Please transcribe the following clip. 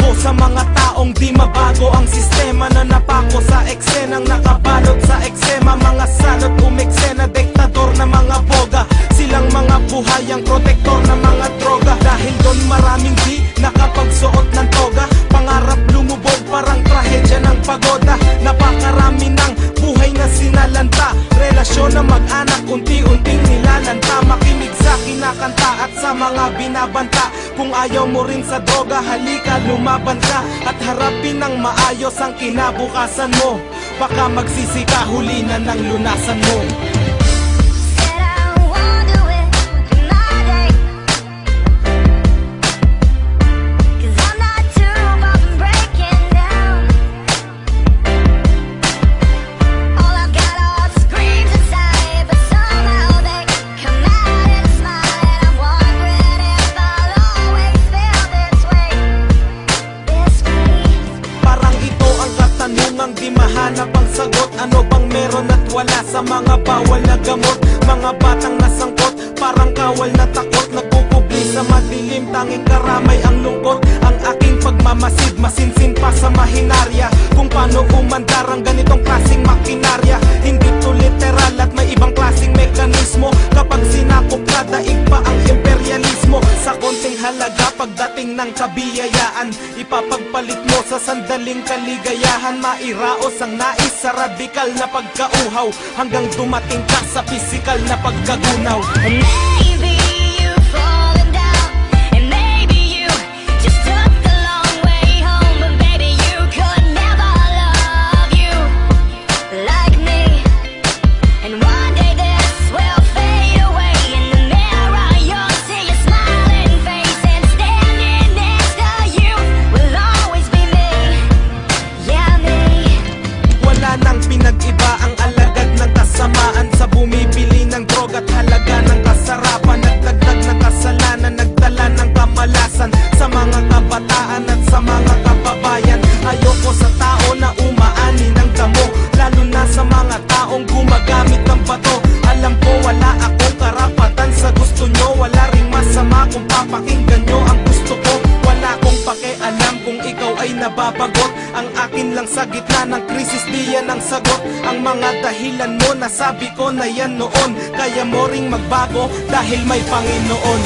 ako sa mga taong di mabago ang sistema na napako sa eksenang nakabalot sa eksema. Mga salot umeksena, diktador na mga boga, silang mga buhayang protektor na mga droga. Dahil doon maraming di nakapagsuot ng toga, pangarap lumubog parang trahedya ng pagoda. Napakarami ng buhay na sinalanta, relasyon na mag-anak unti-unting nilalanta. Makinig sa kinakanta at sa mga binabanta. Kung ayaw mo rin sa droga, halika lumaban ka at harapin ng maayos ang kinabukasan mo. Baka magsisi ka, huli na ng lunasan mo. Ang di mahanap ang sagot, ano bang meron at wala sa mga bawal na gamot. Mga batang nasangkot, parang kawal na takot, nagpupubli sa madilim, tanging karamay ang lungkot. Ang aking pagmamasid, masinsin pa sa mahinarya, kung paano umandar ang ganitong klaseng makinarya. Hindi to literal at may ibang klaseng mekanismo. Kapag sinakop ka, daig pa ang imperialismo. Sa konting halaga, pagdating ng kabiyayaan, ipapagpalit mo sa sandaling kaligayahan. Mairaos ang nais sa radikal na pagkauhaw, hanggang dumating ka sa pisikal na pagkagunaw. Maybe you've fallen down, and maybe you just took the long way home. But baby, you could never love you like me. And one day this will fade away. In the mirror you'll see your smiling face, and standing next to you will always be me. Yeah, me. Wala nang pinag-iba ang alagad ng kasamaan sa bumibili ng droga at halaga ng kasarapan. Nagdagdag ng kasalanan, nagdala ng kamalasan sa mga kabataan at sa mga kababayan. Ayoko sa tao na umaani ng damo, lalo na sa mga taong gumagamit ng bato. Alam ko wala akong karapatan sa gusto nyo, wala ring masama kung papakinggan nyo ang gusto ko. Wala akong pakialam kung ikaw ay nababagot. Ang akin lang sa gitna ng krisis, di yan ang sagot. Ang mga dahilan mo, nasabi ko na yan noon. Kaya mo ring magbago dahil may Panginoon.